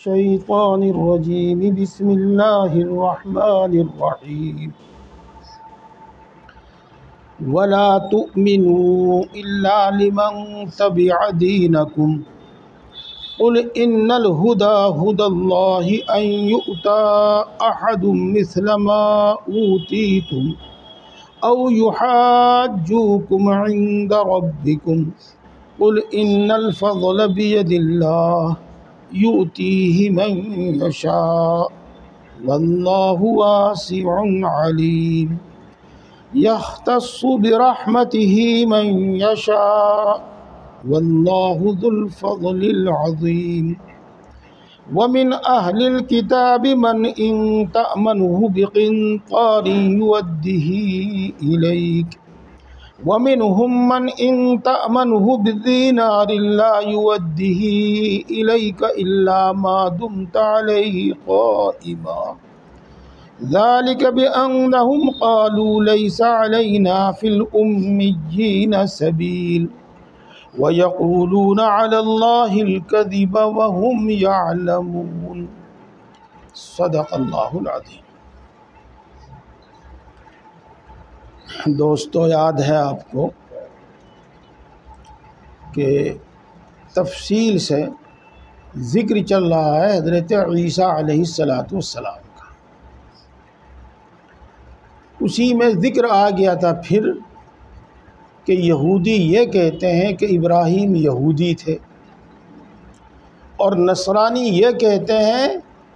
الشيطان الرجيم بسم الله الرحمن الرحيم ولا تؤمنوا إلا لمن تبع دينكم قل إن الهدى هدى الله أن يؤتى أحد مثل ما أوتيتم أو يحاجوكم عند ربكم قل إن الفضل بيد الله يؤتيه من يشاء والله واسع عليم يختص برحمته من يشاء والله ذو الفضل العظيم ومن أهل الكتاب من إن تأمنه بقنطار يوده إليك ومنهم من إن تأمنه بدينار لا يوده إليك إلا ما دمت عليه قائما ذلك بأنهم قالوا ليس علينا في الأميين سبيل ويقولون على الله الكذب وهم يعلمون صدق اللہ العظیم۔ دوستو، یاد ہے آپ کو کہ تفصیل سے ذکر چل رہا ہے حضرت عیسیٰ علیہ السلام کا۔ اسی میں ذکر آ گیا تھا پھر کہ یہودی یہ کہتے ہیں کہ ابراہیم یہودی تھے، اور نصرانی یہ کہتے ہیں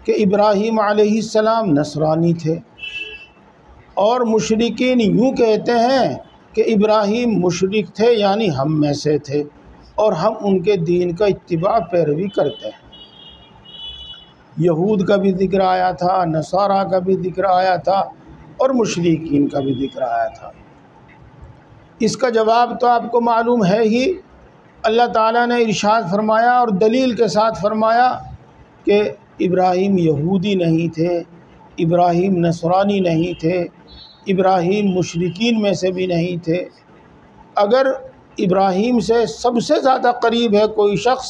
کہ ابراہیم علیہ السلام نصرانی تھے، اور مشرکین یوں کہتے ہیں کہ ابراہیم مشرک تھے، یعنی ہم میں سے تھے اور ہم ان کے دین کا اتباع پیروی کرتے ہیں۔ یہود کا بھی ذکر آیا تھا، نصارہ کا بھی ذکر آیا تھا، اور مشرکین کا بھی ذکر آیا تھا۔ اس کا جواب تو آپ کو معلوم ہے ہی، اللہ تعالیٰ نے ارشاد فرمایا اور دلیل کے ساتھ فرمایا کہ ابراہیم یہودی نہیں تھے، ابراہیم نصرانی نہیں تھے، ابراہیم مشرکین میں سے بھی نہیں تھے۔ اگر ابراہیم سے سب سے زیادہ قریب ہے کوئی شخص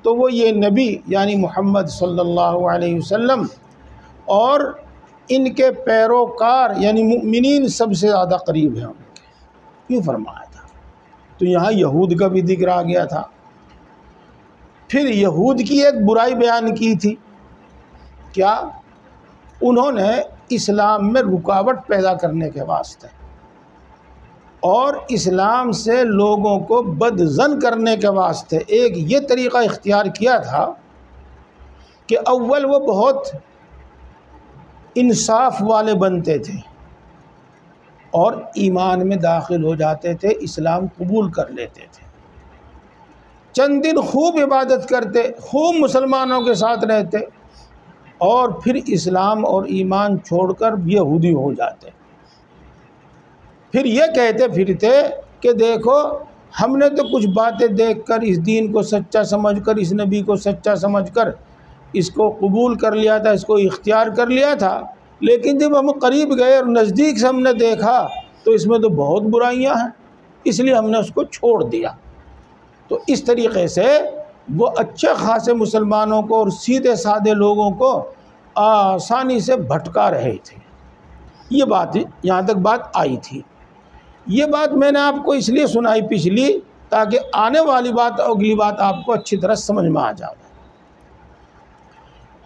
تو وہ یہ نبی یعنی محمد صلی اللہ علیہ وسلم، اور ان کے پیروکار یعنی مؤمنین سب سے زیادہ قریب ہیں، کیوں فرمایا تھا۔ تو یہاں یہود کا بھی ذکر آ گیا تھا۔ پھر یہود کی ایک برائی بیان کی تھی، کیا؟ انہوں نے اسلام میں رکاوٹ پیدا کرنے کے واسطے اور اسلام سے لوگوں کو بدظن کرنے کے واسطے ایک یہ طریقہ اختیار کیا تھا کہ اول وہ بہت انصاف والے بنتے تھے اور ایمان میں داخل ہو جاتے تھے، اسلام قبول کر لیتے تھے، چند دن خوب عبادت کرتے، خوب مسلمانوں کے ساتھ رہتے، اور پھر اسلام اور ایمان چھوڑ کر یہودی ہو جاتے۔ پھر یہ کہتے پھرتے کہ دیکھو ہم نے تو کچھ باتیں دیکھ کر اس دین کو سچا سمجھ کر، اس نبی کو سچا سمجھ کر اس کو قبول کر لیا تھا، اس کو اختیار کر لیا تھا، لیکن جب ہم قریب گئے اور نزدیک سے ہم نے دیکھا تو اس میں تو بہت برائیاں ہیں، اس لیے ہم نے اس کو چھوڑ دیا۔ تو اس طریقے سے وہ اچھے خاصے مسلمانوں کو اور سیدھے سادے لوگوں کو آسانی سے بھٹکا رہے تھے۔ یہ بات یہاں تک بات آئی تھی۔ یہ بات میں نے آپ کو اس لیے سنائی پچھلی، تاکہ آنے والی بات اگلی بات آپ کو اچھی طرح سمجھ میں آ جائے۔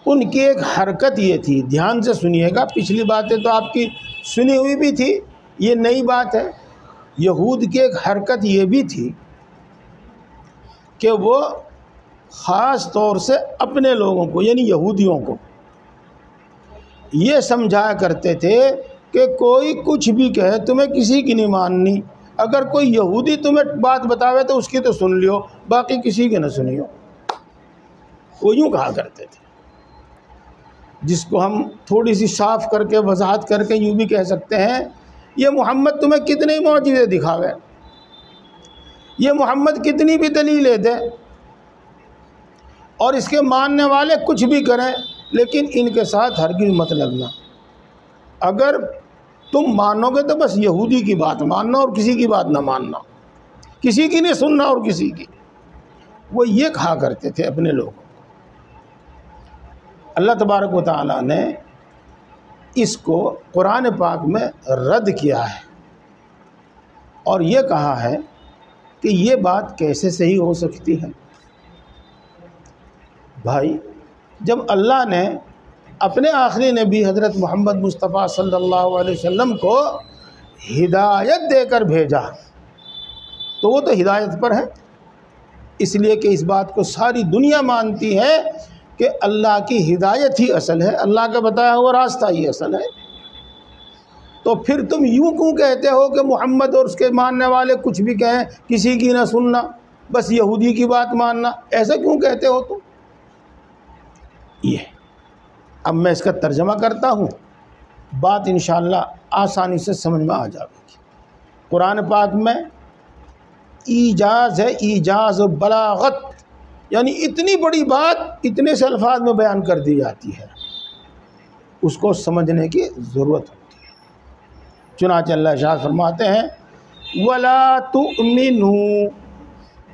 ان کی ایک حرکت یہ تھی، دھیان سے سنیے گا، پچھلی باتیں تو آپ کی سنی ہوئی بھی تھی، یہ نئی بات ہے۔ یہود کی ایک حرکت یہ بھی تھی کہ وہ خاص طور سے اپنے لوگوں کو یعنی یہودیوں کو یہ سمجھایا کرتے تھے کہ کوئی کچھ بھی کہے تمہیں کسی کی نہیں ماننی، اگر کوئی یہودی تمہیں بات بتاوے تو اس کی تو سن لیو، باقی کسی کی نہ سنیو۔ وہ یوں کہا کرتے تھے، جس کو ہم تھوڑی سی صاف کر کے وضاحت کر کے یوں بھی کہہ سکتے ہیں، یہ محمد تمہیں کتنے معجزے دکھاوے، یہ محمد کتنی بھی دلیلیں دے، اور اس کے ماننے والے کچھ بھی کریں، لیکن ان کے ساتھ ہرگز مت لگنا۔ اگر تم مانو گے تو بس یہودی کی بات ماننا اور کسی کی بات نہ ماننا، کسی کی نہیں سننا اور کسی کی۔ وہ یہ کہا کرتے تھے اپنے لوگوں۔ اللہ تبارک و تعالیٰ نے اس کو قرآن پاک میں رد کیا ہے اور یہ کہا ہے کہ یہ بات کیسے صحیح ہو سکتی ہے۔ بھائی، جب اللہ نے اپنے آخری نبی حضرت محمد مصطفیٰ صلی اللہ علیہ وسلم کو ہدایت دے کر بھیجا تو وہ تو ہدایت پر ہے، اس لیے کہ اس بات کو ساری دنیا مانتی ہے کہ اللہ کی ہدایت ہی اصل ہے، اللہ کا بتایا ہوا راستہ ہی اصل ہے۔ تو پھر تم یوں کیوں کہتے ہو کہ محمد اور اس کے ماننے والے کچھ بھی کہیں، کسی کی نہ سننا، بس یہودی کی بات ماننا، ایسا کیوں کہتے ہو تم؟ یہ اب میں اس کا ترجمہ کرتا ہوں، بات انشاءاللہ آسانی سے سمجھ میں آ جائے گی۔ قرآن پاک میں ایجاز ہے، ایجاز و بلاغت، یعنی اتنی بڑی بات اتنے سے الفاظ میں بیان کر دی جاتی ہے، اس کو سمجھنے کی ضرورت ہوتی ہے۔ چنانچہ اللہ ارشاد فرماتے ہیں وَلَا تُؤْمِنُوا،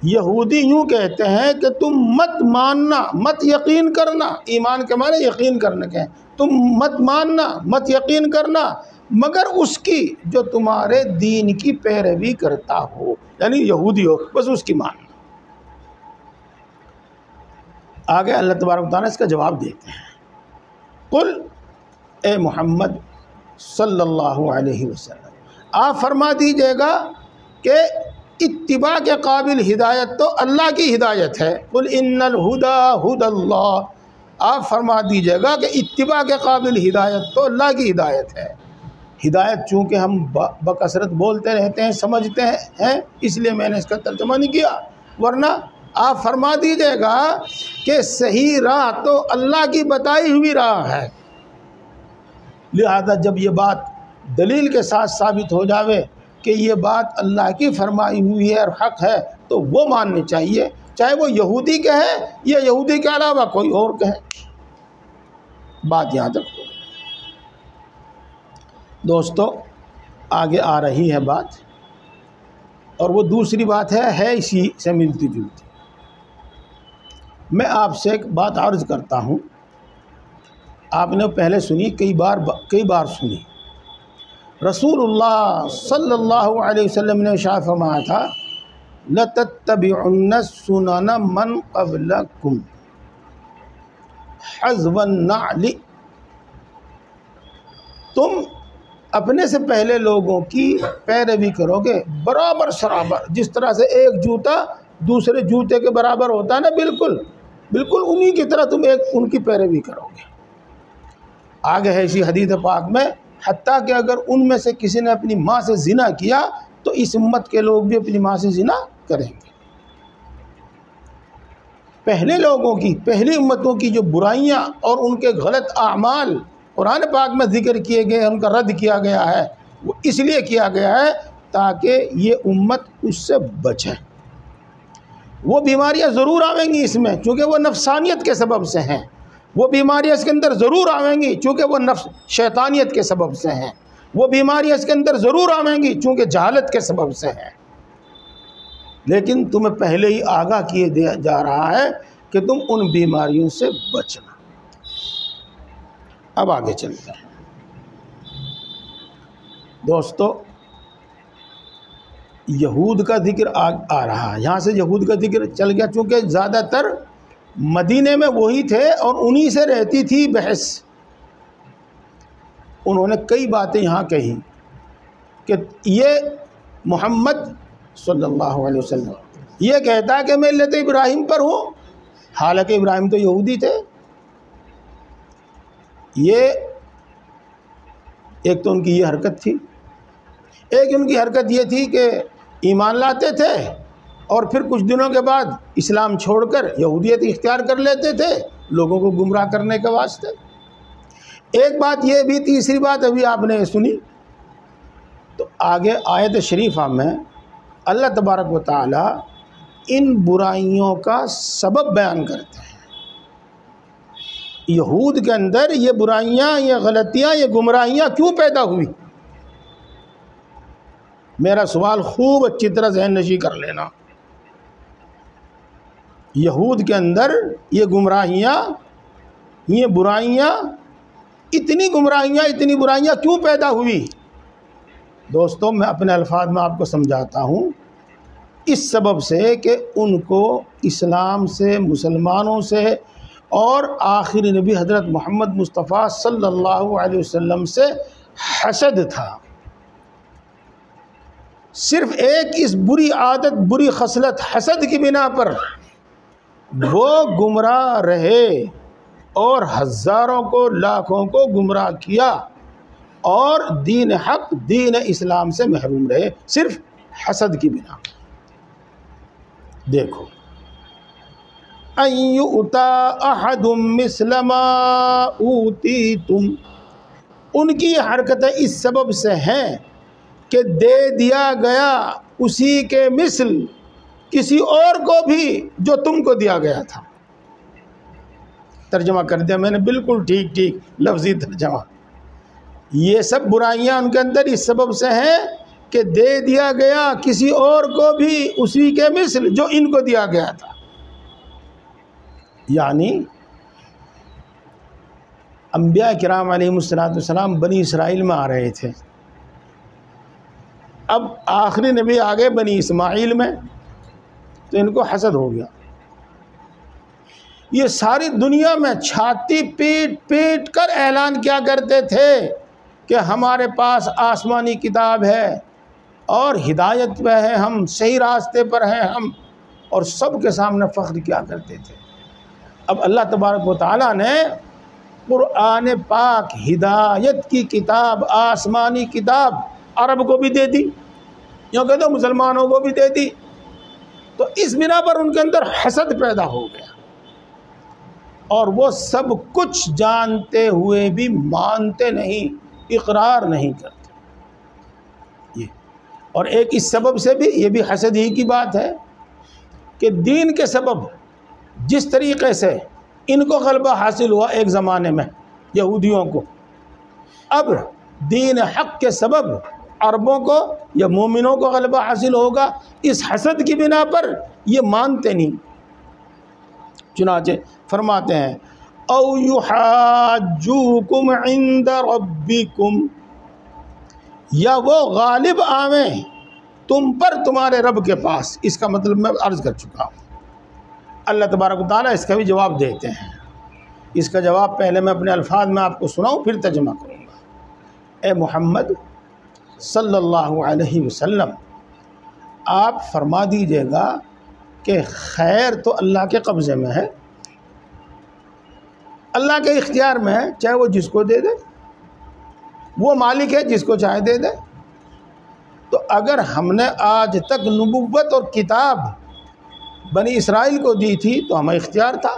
یہودی یوں کہتے ہیں کہ تم مت ماننا، مت یقین کرنا، ایمان کے معنی یقین کرنے کے ہیں، تم مت ماننا، مت یقین کرنا مگر اس کی جو تمہارے دین کی پیروی کرتا ہو، یعنی یہودی ہو، بس اس کی ماننا۔ آگے اللہ تبارک و تعالیٰ اس کا جواب دیتے ہیں، قل، اے محمد صلی اللہ علیہ وسلم، آپ فرما دیجئے گا کہ اتباع کے قابل ہدایت تو اللہ کی ہدایت ہے، قل ان الہدی ہدی اللہ، آپ فرما دیجئے گا کہ اتباع کے قابل ہدایت تو اللہ کی ہدایت ہے۔ ہدایت چونکہ ہم بکثرت بولتے رہتے ہیں، سمجھتے ہیں، اس لیے میں نے اس کا ترجمہ نہیں کیا، ورنہ آپ فرما دیجئے گا کہ صحیح راہ تو اللہ کی بتائی ہوئی راہ ہے۔ لہذا جب یہ بات دلیل کے ساتھ ثابت ہو جاوے کہ یہ بات اللہ کی فرمائی ہوئی ہے اور حق ہے تو وہ ماننی چاہیے، چاہے وہ یہودی کہے یا یہودی کے علاوہ کوئی اور کہے۔ بات یہاں تک ہو۔ دوستو، آگے آ رہی ہے بات، اور وہ دوسری بات ہے اسی سے ملتی جلتی۔ میں آپ سے ایک بات عرض کرتا ہوں، آپ نے پہلے سنی، کئی بار سنی۔ رسول اللہ صلی اللہ علیہ وسلم نے ارشاد فرمایا تھا لَتَتَّبِعُنَّ سُنَنَ مَنْ قَبْلَكُمْ حَذْوَ النَّعْلِ، تم اپنے سے پہلے لوگوں کی پیروی کرو گے برابر سرابر، جس طرح سے ایک جوتا دوسرے جوتے کے برابر ہوتا ہے نا، بالکل انہی کی طرح تم ان کی پیروی کرو گے۔ آگے ہے اسی حدیث پاک میں، حتیٰ کہ اگر ان میں سے کسی نے اپنی ماں سے زنا کیا تو اس امت کے لوگ بھی اپنی ماں سے زنا کریں گے۔ پہلے لوگوں کی، پہلی امتوں کی جو برائیاں اور ان کے غلط اعمال قرآن پاک میں ذکر کیے گئے، ان کا رد کیا گیا ہے، وہ اس لیے کیا گیا ہے تاکہ یہ امت اس سے بچے۔ وہ بیماریاں ضرور آئیں گی اس میں، چونکہ وہ نفسانیت کے سبب سے ہیں، وہ بیماریاں اس کے اندر ضرور آئیں گی چونکہ وہ شیطانیت کے سبب سے ہیں، وہ بیماریاں اس کے اندر ضرور آئیں گی چونکہ جہالت کے سبب سے ہیں، لیکن تمہیں پہلے ہی آگاہ کیے دیا جا رہا ہے کہ تم ان بیماریوں سے بچنا۔ اب آگے چلتے ہیں دوستو، یہود کا ذکر آ رہا ہے، یہاں سے یہود کا ذکر چل گیا، چونکہ زیادہ تر مدینے میں وہی تھے اور انہی سے رہتی تھی بحث۔ انہوں نے کئی باتیں یہاں کہی کہ یہ محمد صلی اللہ علیہ وسلم یہ کہتا ہے کہ میں ملت ابراہیم پر ہوں، حالانکہ ابراہیم تو یہودی تھے۔ یہ ایک تو ان کی یہ حرکت تھی، ایک ان کی حرکت یہ تھی کہ ایمان لاتے تھے اور پھر کچھ دنوں کے بعد اسلام چھوڑ کر یہودیت اختیار کر لیتے تھے لوگوں کو گمراہ کرنے کے واسطے۔ ایک بات یہ بھی، تیسری بات ابھی آپ نے سنی۔ تو آگے آیت شریفہ میں اللہ تبارک و تعالی ان برائیوں کا سبب بیان کرتے ہیں۔ یہود کے اندر یہ برائیاں، یہ غلطیاں، یہ گمراہیاں کیوں پیدا ہوئی؟ میرا سوال خوب اچھی طرح ذہن نشی کر لینا۔ یہود کے اندر یہ گمراہیاں یہ برائیاں، اتنی گمراہیاں، اتنی برائیاں کیوں پیدا ہوئی؟ دوستو میں اپنے الفاظ میں آپ کو سمجھاتا ہوں۔ اس سبب سے کہ ان کو اسلام سے، مسلمانوں سے اور آخری نبی حضرت محمد مصطفیٰ صلی اللہ علیہ وسلم سے حسد تھا۔ صرف ایک اس بری عادت، بری خصلت حسد کی بنا پر وہ گمراہ رہے اور ہزاروں کو، لاکھوں کو گمراہ کیا اور دین حق، دین اسلام سے محروم رہے، صرف حسد کی بنا پر۔ دیکھو، ان یؤتی احد مثل ما اوتیتم، ان کی حرکتیں اس سبب سے ہیں کہ دے دیا گیا اسی کے مثل کسی اور کو بھی جو تم کو دیا گیا تھا۔ ترجمہ کر دیا میں نے بالکل ٹھیک ٹھیک لفظی ترجمہ۔ یہ سب برائیاں ان کے اندر اس سبب سے ہیں کہ دے دیا گیا کسی اور کو بھی اسی کے مثل جو ان کو دیا گیا تھا۔ یعنی انبیاء کرام علیہ السلام بنی اسرائیل میں آ رہے تھے، اب آخری نبی آگے بنی اسماعیل میں، تو ان کو حسد ہو گیا۔ یہ ساری دنیا میں چھاتی پیٹ پیٹ کر اعلان کیا کرتے تھے کہ ہمارے پاس آسمانی کتاب ہے اور ہدایت پہ ہے، ہم صحیح راستے پر ہیں ہم، اور سب کے سامنے فخر کیا کرتے تھے۔ اب اللہ تبارک و تعالیٰ نے قرآن پاک، ہدایت کی کتاب، آسمانی کتاب عرب کو بھی دے دی، یوں کہ تو مسلمانوں کو بھی دے دی، تو اس بنا پر ان کے اندر حسد پیدا ہو گیا، اور وہ سب کچھ جانتے ہوئے بھی مانتے نہیں، اقرار نہیں کرتے۔ یہ اور ایک اس سبب سے بھی، یہ بھی حسد ہی کی بات ہے کہ دین کے سبب جس طریقے سے ان کو غلبہ حاصل ہوا ایک زمانے میں یہودیوں کو، اب دین حق کے سبب عربوں کو یا مومنوں کو غلبہ حاصل ہوگا، اس حسد کی بنا پر یہ مانتے نہیں۔ چنانچہ فرماتے ہیں او یحاجوکم عند ربکم، یا وہ غالب آویں تم پر تمہارے رب کے پاس۔ اس کا مطلب میں عرض کر چکا ہوں، اللہ تبارک و تعالیٰ اس کا بھی جواب دیتے ہیں۔ اس کا جواب پہلے میں اپنے الفاظ میں آپ کو سناؤں، پھر ترجمہ کروں گا۔ اے محمد صلی اللہ علیہ وسلم، آپ فرما دیجئے گا کہ خیر تو اللہ کے قبضے میں ہے، اللہ کے اختیار میں ہے، چاہے وہ جس کو دے دے، وہ مالک ہے جس کو چاہے دے دے۔ تو اگر ہم نے آج تک نبوت اور کتاب بنی اسرائیل کو دی تھی تو ہمیں اختیار تھا،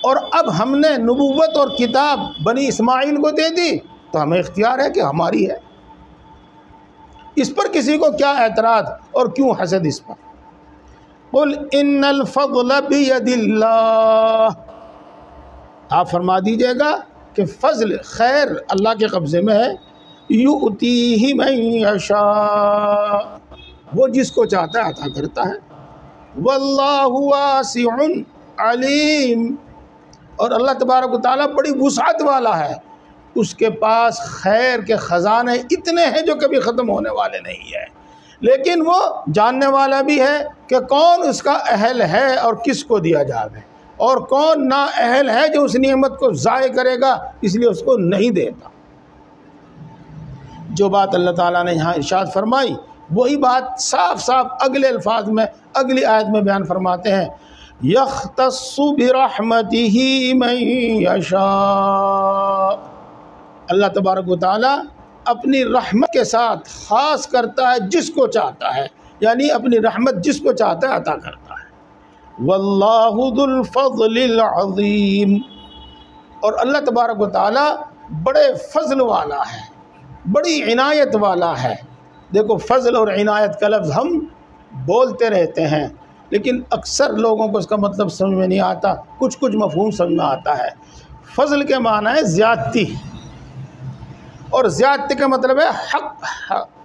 اور اب ہم نے نبوت اور کتاب بنی اسماعیل کو دے دی تو ہمیں اختیار ہے کہ ہماری ہے۔ اس پر کسی کو کیا اعتراض اور کیوں حسد اس پر؟ قل ان الفضل بید اللہ، آپ فرما دیجئے گا کہ فضل، خیر اللہ کے قبضے میں ہے، یؤتیہ من یشاء، وہ جس کو چاہتا ہے عطا کرتا ہے، واللہ واسع علیم، اور اللہ تبارک و تعالیٰ بڑی وسعت والا ہے، اس کے پاس خیر کے خزانے اتنے ہیں جو کبھی ختم ہونے والے نہیں ہیں، لیکن وہ جاننے والا بھی ہے کہ کون اس کا اہل ہے اور کس کو دیا جائے، اور کون نا اہل ہے جو اس نعمت کو ضائع کرے گا، اس لیے اس کو نہیں دیتا۔ جو بات اللہ تعالیٰ نے یہاں ارشاد فرمائی وہی بات صاف صاف اگلے الفاظ میں، اگلی آیت میں بیان فرماتے ہیں، یختص برحمتہ من یشاء، اللہ تبارک و تعالیٰ اپنی رحمت کے ساتھ خاص کرتا ہے جس کو چاہتا ہے، یعنی اپنی رحمت جس کو چاہتا ہے عطا کرتا ہے۔ واللہ ذو الفضل العظیم، اور اللہ تبارک و تعالیٰ بڑے فضل والا ہے، بڑی عنایت والا ہے۔ دیکھو، فضل اور عنایت کا لفظ ہم بولتے رہتے ہیں لیکن اکثر لوگوں کو اس کا مطلب سمجھ میں نہیں آتا، کچھ مفہوم سمجھ میں آتا ہے۔ فضل کے معنی ہے زیادتی، اور زیادتی کا مطلب ہے حق،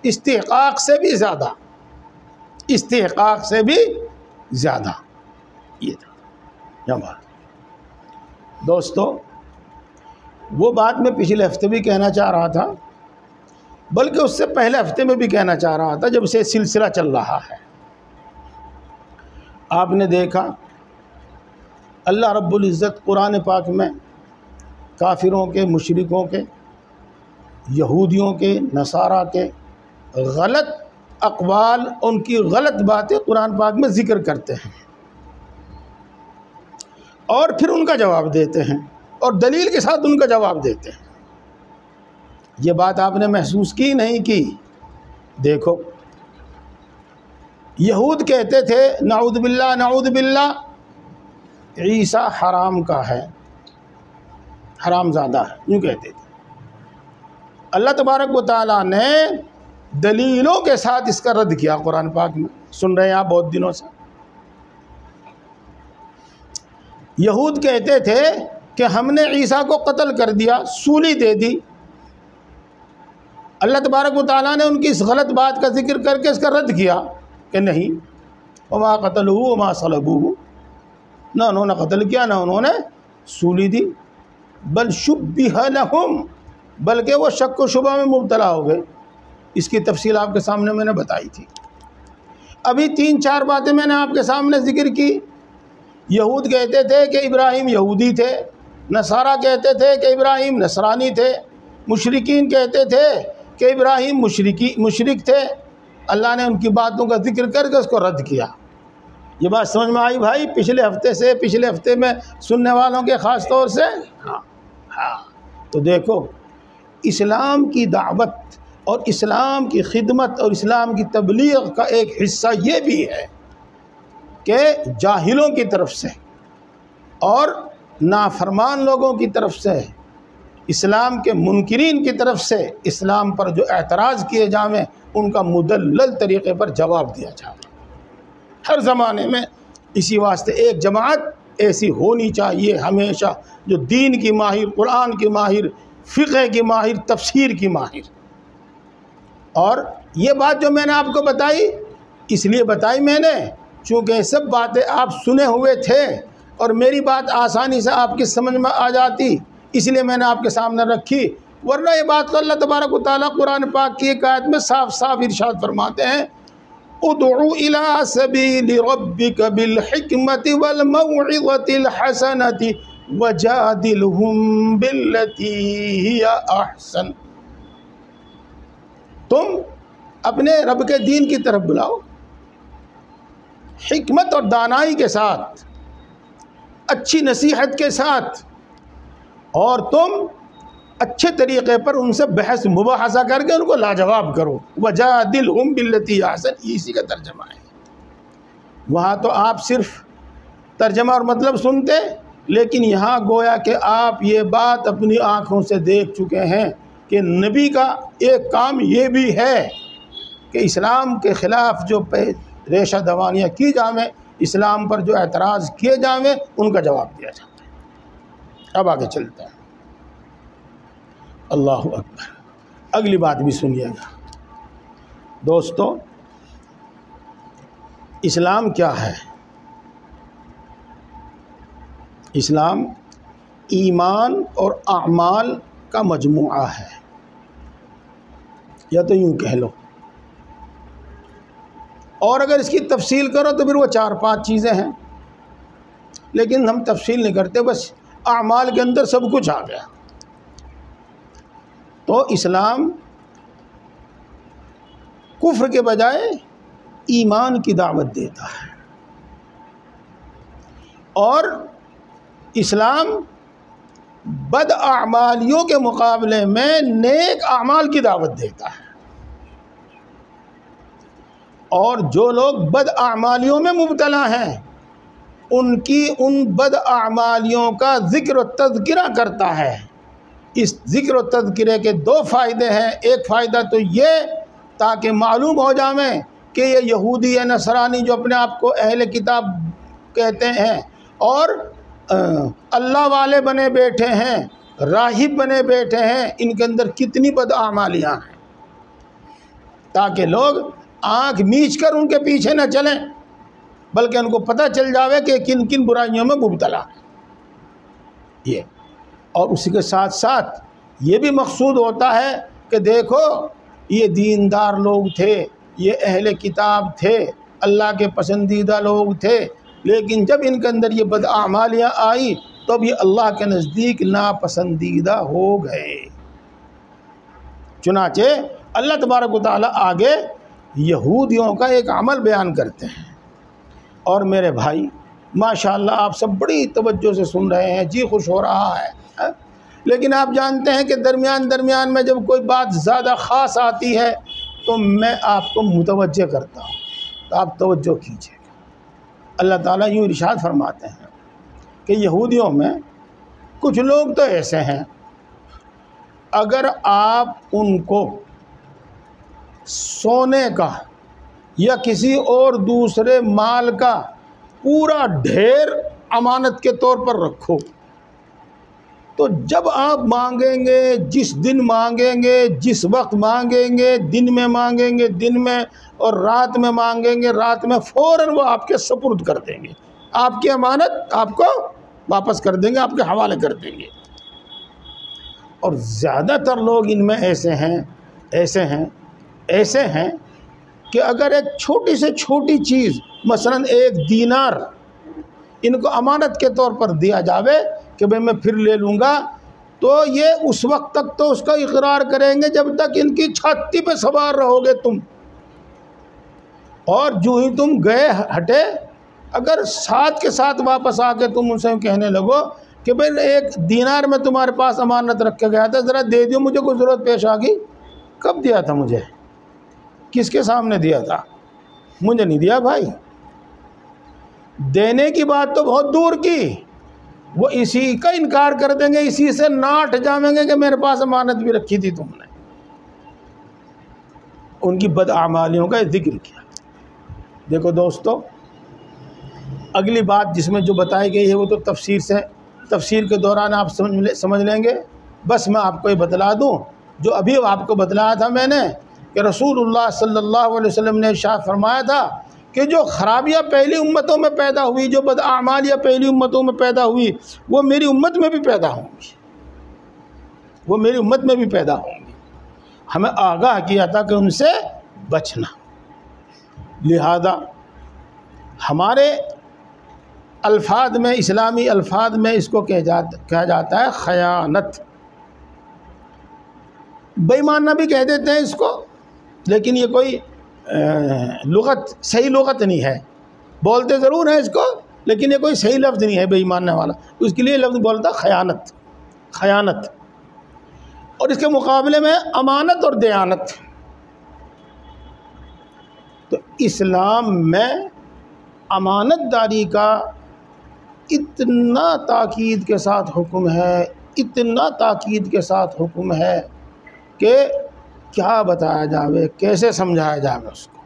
استحقاق سے بھی زیادہ، استحقاق سے بھی زیادہ۔ یہ تھا بات۔ دوستو وہ بات میں پچھلے ہفتے بھی کہنا چاہ رہا تھا، بلکہ اس سے پہلے ہفتے میں بھی کہنا چاہ رہا تھا جب سے سلسلہ چل رہا ہے۔ آپ نے دیکھا اللہ رب العزت قرآن پاک میں کافروں کے، مشرکوں کے، یہودیوں کے، نصارہ کے غلط اقوال، ان کی غلط باتیں قرآن پاک میں ذکر کرتے ہیں اور پھر ان کا جواب دیتے ہیں اور دلیل کے ساتھ ان کا جواب دیتے ہیں۔ یہ بات آپ نے محسوس کی نہیں کی؟ دیکھو، یہود کہتے تھے نعوذ باللہ نعوذ باللہ عیسیٰ حرام کا ہے، حرام زادہ ہے، یوں کہتے تھے۔ اللہ تبارک و تعالیٰ نے دلیلوں کے ساتھ اس کا رد کیا قرآن پاک میں، سن رہے ہیں آپ بہت دنوں سے۔ یہود کہتے تھے کہ ہم نے عیسیٰ کو قتل کر دیا، سولی دے دی۔ اللہ تبارک و تعالیٰ نے ان کی اس غلط بات کا ذکر کر کے اس کا رد کیا کہ نہیں، وما قتلوہ وما صلبوہ، نہ انہوں نے قتل کیا نہ انہوں نے سولی دی، بل شبہ لہم، بلکہ وہ شک و شبہ میں مبتلا ہو گئے۔ اس کی تفصیل آپ کے سامنے میں نے بتائی تھی۔ ابھی 3-4 باتیں میں نے آپ کے سامنے ذکر کی۔ یہود کہتے تھے کہ ابراہیم یہودی تھے، نصارہ کہتے تھے کہ ابراہیم نصرانی تھے، مشرکین کہتے تھے کہ ابراہیم مشرک تھے۔ اللہ نے ان کی باتوں کا ذکر کر کے اس کو رد کیا۔ یہ بات سمجھ میں آئی بھائی؟ پچھلے ہفتے میں سننے والوں کے خاص طور سے ہاں۔ تو دیکھو، اسلام کی دعوت اور اسلام کی خدمت اور اسلام کی تبلیغ کا ایک حصہ یہ بھی ہے کہ جاہلوں کی طرف سے اور نافرمان لوگوں کی طرف سے، اسلام کے منکرین کی طرف سے اسلام پر جو اعتراض کیے جائیں ان کا مدلل طریقے پر جواب دیا جائے۔ ہر زمانے میں اسی واسطے ایک جماعت ایسی ہونی چاہیے ہمیشہ، جو دین کی ماہر، قرآن کی ماہر، فقہ کی ماہر، تفسیر کی ماہر۔ اور یہ بات جو میں نے آپ کو بتائی، اس لیے بتائی میں نے چونکہ یہ سب باتیں آپ سنے ہوئے تھے اور میری بات آسانی سے آپ کی سمجھ میں آ جاتی، اس لیے میں نے آپ کے سامنے رکھی۔ ورنہ یہ بات تو اللہ تبارک و تعالیٰ قرآن پاک کی ایک آیت میں صاف صاف ارشاد فرماتے ہیں، ادعو الی سبیل ربک بالحکمت والموعظۃ الحسنۃ وجادلہم باللتی ہی احسن۔ تم اپنے رب کے دین کی طرف بلاؤ حکمت اور دانائی کے ساتھ، اچھی نصیحت کے ساتھ، اور تم اچھے طریقے پر ان سے بحث مباحثہ کر کے ان کو لاجواب کرو۔ وجادلہم باللتی احسن، اسی کا ترجمہ ہے۔ وہاں تو آپ صرف ترجمہ اور مطلب سنتے، لیکن یہاں گویا کہ آپ یہ بات اپنی آنکھوں سے دیکھ چکے ہیں کہ نبی کا ایک کام یہ بھی ہے کہ اسلام کے خلاف جو ریشہ دوانیاں کی جائیں، اسلام پر جو اعتراض کیے جائیں، ان کا جواب دیا جاتا ہے۔ اب آگے چلتے ہیں۔ اللہ اکبر۔ اگلی بات بھی سنیے گا دوستو، اسلام کیا ہے؟ اسلام ایمان اور اعمال کا مجموعہ ہے، یا تو یوں کہہ لو، اور اگر اس کی تفصیل کرو تو پھر وہ 4-5 چیزیں ہیں، لیکن ہم تفصیل نہیں کرتے، بس اعمال کے اندر سب کچھ آ گیا۔ تو اسلام کفر کے بجائے ایمان کی دعوت دیتا ہے، اور اسلام بد اعمالیوں کے مقابلے میں نیک اعمال کی دعوت دیتا ہے، اور جو لوگ بد اعمالیوں میں مبتلا ہیں ان کی ان بد اعمالیوں کا ذکر و تذکرہ کرتا ہے۔ اس ذکر و تذکرے کے 2 فائدے ہیں۔ ایک فائدہ تو یہ تاکہ معلوم ہو جائے کہ یہ یہودی یا نصرانی جو اپنے آپ کو اہل کتاب کہتے ہیں اور اللہ والے بنے بیٹھے ہیں، راہب بنے بیٹھے ہیں، ان کے اندر کتنی بد اعمالیاں ہیں، تاکہ لوگ آنکھ میچ کر ان کے پیچھے نہ چلیں، بلکہ ان کو پتہ چل جاوے کہ کن کن برائیوں میں مبتلا ہے۔ یہ اور اسی کے ساتھ ساتھ یہ بھی مقصود ہوتا ہے کہ دیکھو یہ دیندار لوگ تھے، یہ اہل کتاب تھے، اللہ کے پسندیدہ لوگ تھے، لیکن جب ان کے اندر یہ بدعمالیاں آئی تو اب یہ اللہ کے نزدیک ناپسندیدہ ہو گئے۔ چنانچہ اللہ تبارک و تعالیٰ آگے یہودیوں کا ایک عمل بیان کرتے ہیں۔ اور میرے بھائی ماشاءاللہ آپ سب بڑی توجہ سے سن رہے ہیں، جی خوش ہو رہا ہے، لیکن آپ جانتے ہیں کہ درمیان میں جب کوئی بات زیادہ خاص آتی ہے تو میں آپ کو متوجہ کرتا ہوں، تو آپ توجہ کیجیے گا۔ اللہ تعالیٰ یوں ارشاد فرماتے ہیں کہ یہودیوں میں کچھ لوگ تو ایسے ہیں، اگر آپ ان کو سونے کا یا کسی اور دوسرے مال کا پورا ڈھیر امانت کے طور پر رکھو تو جب آپ مانگیں گے، جس دن مانگیں گے، جس وقت مانگیں گے، دن میں مانگیں گے دن میں، اور رات میں مانگیں گے رات میں، فوراً وہ آپ کے سپرد کر دیں گے، آپ کی امانت آپ کو واپس کر دیں گے، آپ کے حوالے کر دیں گے۔ اور زیادہ تر لوگ ان میں ایسے ہیں کہ اگر ایک چھوٹی سے چھوٹی چیز مثلاً 1 دینار ان کو امانت کے طور پر دیا جاوے کہ بھئی میں پھر لے لوں گا، تو یہ اس وقت تک تو اس کا اقرار کریں گے جب تک ان کی چھاتی پہ سوار رہو گے تم، اور جو ہی تم گئے ہٹے، اگر ساتھ کے ساتھ واپس آ کے تم ان سے کہنے لگو کہ بھئی 1 دینار میں تمہارے پاس امانت رکھ کے گیا تھا، ذرا دے دیو، مجھے کوئی ضرورت پیش آ گئی، کب دیا تھا مجھے، کس کے سامنے دیا تھا، مجھے نہیں دیا بھائی۔ دینے کی بات تو بہت دور کی، وہ اسی کا انکار کر دیں گے، اسی سے ناٹ جامیں گے کہ میرے پاس امانت بھی رکھی تھی تم نے۔ ان کی بدعمالیوں کا ذکر کیا۔ دیکھو دوستو، اگلی بات جس میں جو بتائی گئی ہے وہ تو تفسیر کے دوران آپ سمجھ لیں گے، بس میں آپ کو یہ بتلا دوں جو ابھی آپ کو بتلایا تھا میں نے، کہ رسول اللہ صلی اللہ علیہ وسلم نے ارشاد فرمایا تھا کہ جو خرابیاں پہلی امتوں میں پیدا ہوئی، جو بدعمالیاں پہلی امتوں میں پیدا ہوئی، وہ میری امت میں بھی پیدا ہوں گی، ہمیں آگاہ کیا تھا کہ ان سے بچنا۔ لہذا ہمارے الفاظ میں، اسلامی الفاظ میں اس کو کہا جاتا ہے خیانت، بے ایمانہ بھی کہہ دیتے ہیں اس کو، لیکن یہ کوئی صحیح لغت نہیں ہے، بولتے ضرور ہیں اس کو لیکن یہ کوئی صحیح لفظ نہیں ہے بے ایمانہ والا، اس کے لیے لفظ بولتا خیانت، اور اس کے مقابلے میں امانت اور دیانت۔ تو اسلام میں امانت داری کا اتنا تاکید کے ساتھ حکم ہے کہ کیا بتایا جاوے، کیسے سمجھایا جاوے اس کو۔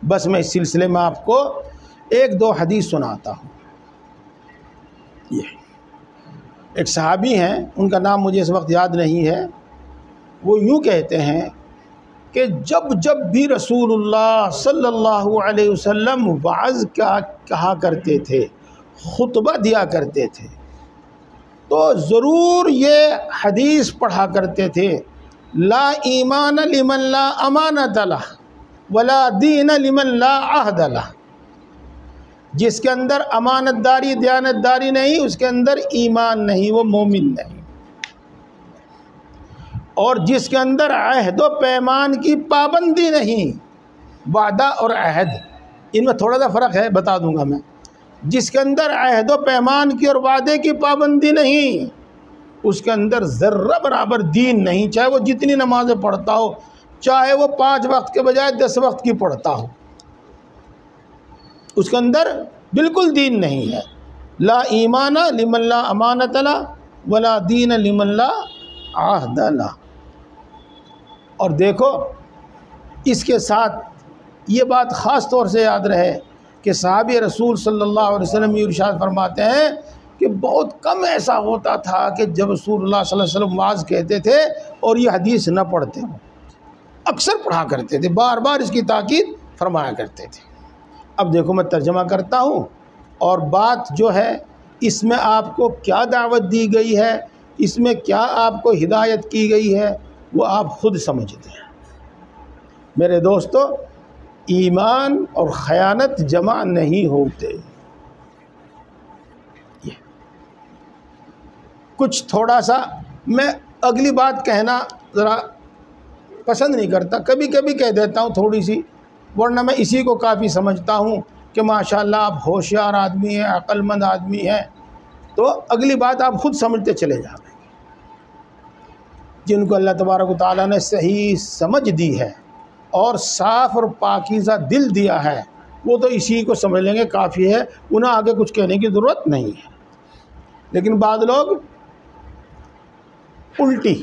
بس میں اس سلسلے میں آپ کو 1-2 حدیث سناتا ہوں۔ یہ ایک صحابی ہیں، ان کا نام مجھے اس وقت یاد نہیں ہے، وہ یوں کہتے ہیں کہ جب بھی رسول اللہ صلی اللہ علیہ وسلم وعظ کہا کرتے تھے، خطبہ دیا کرتے تھے، تو ضرور یہ حدیث پڑھا کرتے تھے، لا ایمان لمن لا امانت لہ ولا دین لمن لا عہد لہ۔ جس کے اندر امانت داری، دیانت داری نہیں، اس کے اندر ایمان نہیں، وہ مومن نہیں۔ اور جس کے اندر عہد و پیمان کی پابندی نہیں، وعدہ اور عہد، ان میں تھوڑا سا فرق ہے، بتا دوں گا میں۔ جس کے اندر عہد و پیمان کی اور وعدے کی پابندی نہیں، اس کے اندر ذرہ برابر دین نہیں، چاہے وہ جتنی نمازیں پڑھتا ہو، چاہے وہ 5 وقت کے بجائے 10 وقت کی پڑھتا ہو، اس کے اندر بالکل دین نہیں ہے۔ لا ایمان لمن لا امانت لہ ولا دین لمن لا عہد لہ۔ اور دیکھو، اس کے ساتھ یہ بات خاص طور سے یاد رہے کہ صحابی رسول صلی اللہ علیہ وسلم یہ ارشاد فرماتے ہیں کہ بہت کم ایسا ہوتا تھا کہ جب رسول اللہ صلی اللہ علیہ وسلم واعظ کہتے تھے اور یہ حدیث نہ پڑھتے ہوں، اکثر پڑھا کرتے تھے، بار بار اس کی تاکید فرمایا کرتے تھے۔ اب دیکھو میں ترجمہ کرتا ہوں، اور بات جو ہے اس میں آپ کو کیا دعوت دی گئی ہے، اس میں کیا آپ کو ہدایت کی گئی ہے، وہ آپ خود سمجھتے ہیں۔ میرے دوستو، ایمان اور خیانت جمع نہیں ہوتے۔ کچھ تھوڑا سا میں اگلی بات کہنا ذرا پسند نہیں کرتا، کبھی کبھی کہہ دیتا ہوں تھوڑی سی، ورنہ میں اسی کو کافی سمجھتا ہوں کہ ماشاءاللہ آپ ہوشیار آدمی ہیں، عقل مند آدمی ہیں، تو اگلی بات آپ خود سمجھتے چلے جائیں گے۔ جن کو اللہ تبارک و تعالیٰ نے صحیح سمجھ دی ہے اور صاف اور پاکیزہ دل دیا ہے، وہ تو اسی کو سمجھ لیں گے، کافی ہے، انہیں آگے کچھ کہنے کی ضرورت نہیں ہے۔ لیکن بعض لوگ الٹی،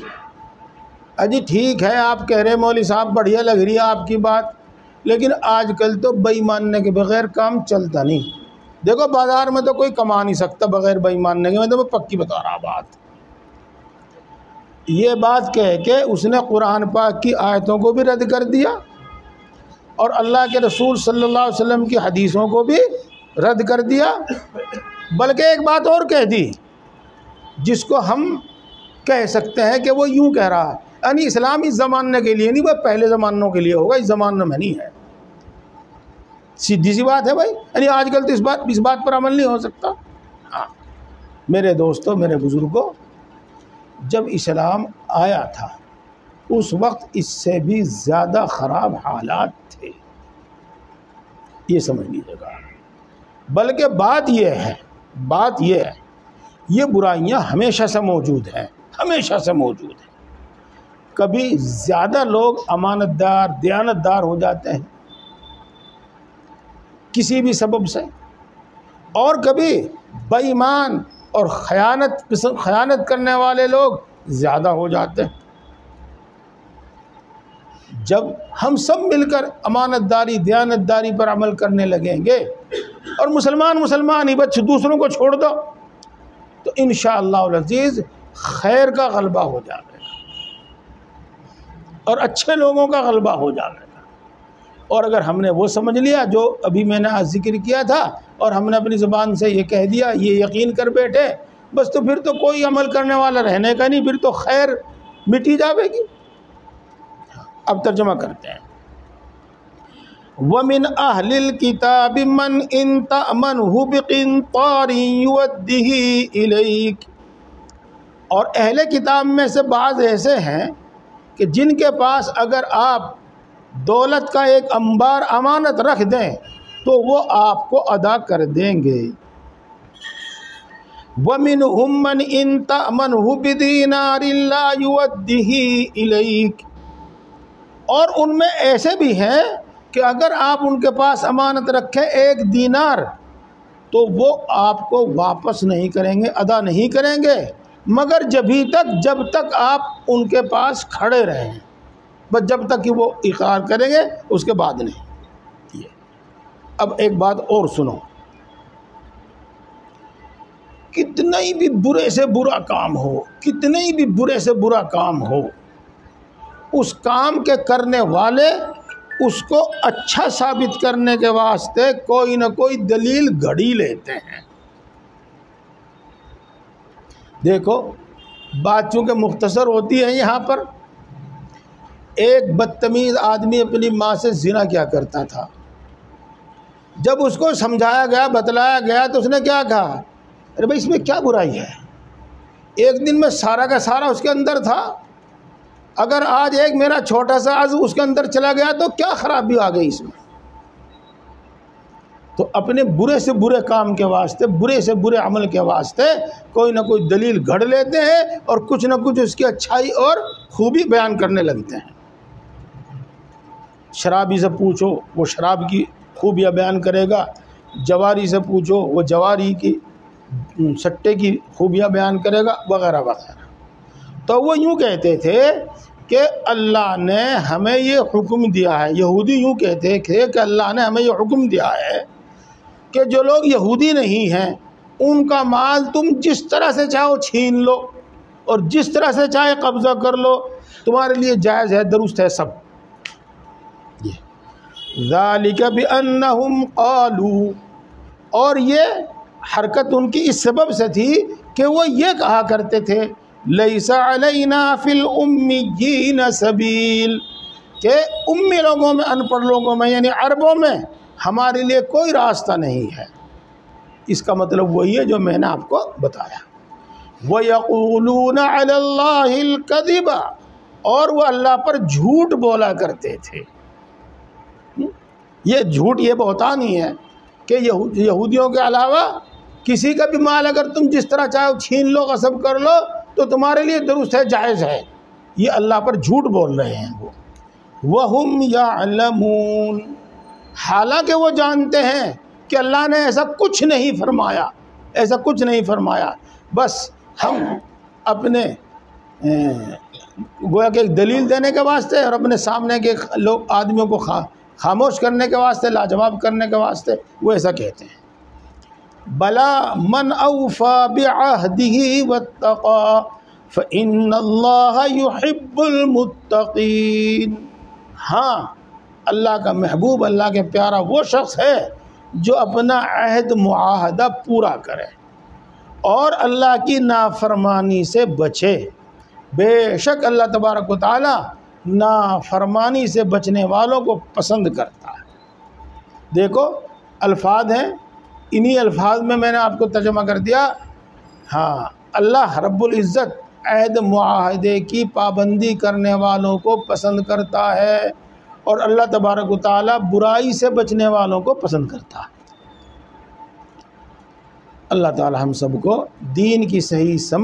اجی ٹھیک ہے آپ کہہ رہے مولوی صاحب بڑھیا لگ رہی ہے آپ کی بات، لیکن آج کل تو بے ماننے کے بغیر کام چلتا نہیں۔ دیکھو بازار میں تو کوئی کما نہیں سکتا بغیر بے ماننے کے، میں تو پکی بتا رہا بات۔ یہ بات کہہ کے اس نے قرآن پاک کی آیتوں کو بھی رد کر دیا اور اللہ کے رسول صلی اللہ علیہ وسلم کی حدیثوں کو بھی رد کر دیا، بلکہ ایک بات اور کہہ دی جس کو ہم کہہ سکتے ہیں کہ وہ یوں کہہ رہا ہے، یعنی اسلام اس زمانے کے لیے نہیں، وہ پہلے زمانوں کے لیے ہوگا، اس زمانے میں نہیں ہے۔ سیدھی سی بات ہے بھائی، یعنی آج کل تو اس بات پر عمل نہیں ہو سکتا۔ ہاں میرے دوستو، میرے بزرگوں، جب اسلام آیا تھا اس وقت اس سے بھی زیادہ خراب حالات تھے، یہ سمجھ لیجیے گا۔ بلکہ بات یہ ہے یہ برائیاں ہمیشہ سے موجود ہیں، ہمیشہ سے موجود ہیں۔ کبھی زیادہ لوگ امانت دار، دیانت دار ہو جاتے ہیں کسی بھی سبب سے، اور کبھی بے ایمان اور خیانت کرنے والے لوگ زیادہ ہو جاتے ہیں۔ جب ہم سب مل کر امانت داری، دیانت داری پر عمل کرنے لگیں گے اور مسلمان ہی بس دوسروں کو چھوڑ دو، تو انشاءاللہ العزیز خیر کا غلبہ ہو جائے گا اور اچھے لوگوں کا غلبہ ہو جائے گا۔ اور اگر ہم نے وہ سمجھ لیا جو ابھی میں نے ذکر کیا تھا اور ہم نے اپنی زبان سے یہ کہہ دیا، یہ یقین کر بیٹھے، بس تو پھر تو کوئی عمل کرنے والا رہنے کا نہیں، پھر تو خیر مٹی جاوے گی۔ اب ترجمہ کرتے ہیں۔ وَمِنْ أَهْلِ الْكِتَابِ مَنْ إِنْ تَأْمَنْهُ بِقِنْطَارٍ يُؤَدِّهِ إِلَيْكَ، اور اہل کتاب میں سے بعض ایسے ہیں کہ جن کے پاس اگر آپ دولت کا ایک انبار امانت رکھ دیں تو وہ آپ کو ادا کر دیں گے۔ وَمِنْهُمْ مَنْ إِنْ تَأْمَنْهُ بِدِينَارٍ لَا يُؤَدِّهِ إِلَيْكَ، اور ان میں ایسے بھی ہیں کہ اگر آپ ان کے پاس امانت رکھیں 1 دینار تو وہ آپ کو واپس نہیں کریں گے، ادا نہیں کریں گے، مگر جب تک آپ ان کے پاس کھڑے رہیں، بس جب تک کہ وہ اقرار کریں گے، اس کے بعد نہیں۔ اب ایک بات اور سنو، کتنا ہی بھی برے سے برا کام ہو، کتنے ہی بھی برے سے برا کام ہو، اس کام کے کرنے والے اس کو اچھا ثابت کرنے کے واسطے کوئی نہ کوئی دلیل گھڑی لیتے ہیں۔ دیکھو بات چونکہ مختصر ہوتی ہے، یہاں پر ایک بدتمیز آدمی اپنی ماں سے زنا کیا کرتا تھا، جب اس کو سمجھایا گیا، بتلایا گیا، تو اس نے کیا کہا، ارے بھائی اس میں کیا برائی ہے، ایک دن میں سارا کا سارا اس کے اندر تھا، اگر آج ایک میرا چھوٹا سا عضو اس کے اندر چلا گیا تو کیا خرابی آ گئی اس میں۔ تو اپنے برے سے برے کام کے واسطے، برے سے برے عمل کے واسطے کوئی نہ کوئی دلیل گھڑ لیتے ہیں اور کچھ نہ کچھ اس کی اچھائی اور خوبی بیان کرنے لگتے ہیں۔ شرابی سے پوچھو وہ شراب کی خوبیاں بیان کرے گا، جواری سے پوچھو وہ جواری کی، سٹے کی خوبیاں بیان کرے گا، وغیرہ وغیرہ۔ تو وہ یوں کہتے تھے کہ اللہ نے ہمیں یہ حکم دیا ہے، یہودی یوں کہتے تھے کہ اللہ نے ہمیں یہ حکم دیا ہے کہ جو لوگ یہودی نہیں ہیں ان کا مال تم جس طرح سے چاہو چھین لو اور جس طرح سے چاہے قبضہ کر لو، تمہارے لیے جائز ہے، درست ہے سب۔ ذَلِكَ بِأَنَّهُمْ قَالُوا، اور یہ حرکت ان کی اس سبب سے تھی کہ وہ یہ کہا کرتے تھے لیس علینا فی الامیین سبیل، کہ امی لوگوں میں، ان پڑھ لوگوں میں یعنی عربوں میں ہمارے لیے کوئی راستہ نہیں ہے۔ اس کا مطلب وہی ہے جو میں نے آپ کو بتایا۔ وَيَقُولُونَ عَلَى اللَّهِ الْكَذِبَ، اور وہ اللہ پر جھوٹ بولا کرتے تھے۔ یہ جھوٹ، یہ بہتان ہی ہے کہ یہودیوں کے علاوہ کسی کا بھی مال اگر تم جس طرح چاہو چھین لو، غصب کر لو تو تمہارے لیے درست ہے، جائز ہے۔ یہ اللہ پر جھوٹ بول رہے ہیں وہ۔ وَهُمْ يَعْلَمُونَ، حالانکہ وہ جانتے ہیں کہ اللہ نے ایسا کچھ نہیں فرمایا، ایسا کچھ نہیں فرمایا، بس ہم اپنے گویا کہ ایک دلیل دینے کے واسطے اور اپنے سامنے کے لوگ آدمیوں کو خاموش کرنے کے واسطے، لاجواب کرنے کے واسطے وہ ایسا کہتے ہیں۔ بلا من اوفى بعهده واتقى فإن الله يحب المتقين، ہاں اللہ کا محبوب، اللہ کے پیارا وہ شخص ہے جو اپنا عہد معاہدہ پورا کرے اور اللہ کی نافرمانی سے بچے۔ بے شک اللہ تبارک و تعالی نافرمانی سے بچنے والوں کو پسند کرتا ہے۔ دیکھو الفاظ ہیں، انہی الفاظ میں نے آپ کو ترجمہ کر دیا۔ ہاں، اللہ رب العزت عہد معاہدے کی پابندی کرنے والوں کو پسند کرتا ہے اور اللہ تبارک و تعالی برائی سے بچنے والوں کو پسند کرتا ہے۔ اللہ تعالی ہم سب کو دین کی صحیح سمجھ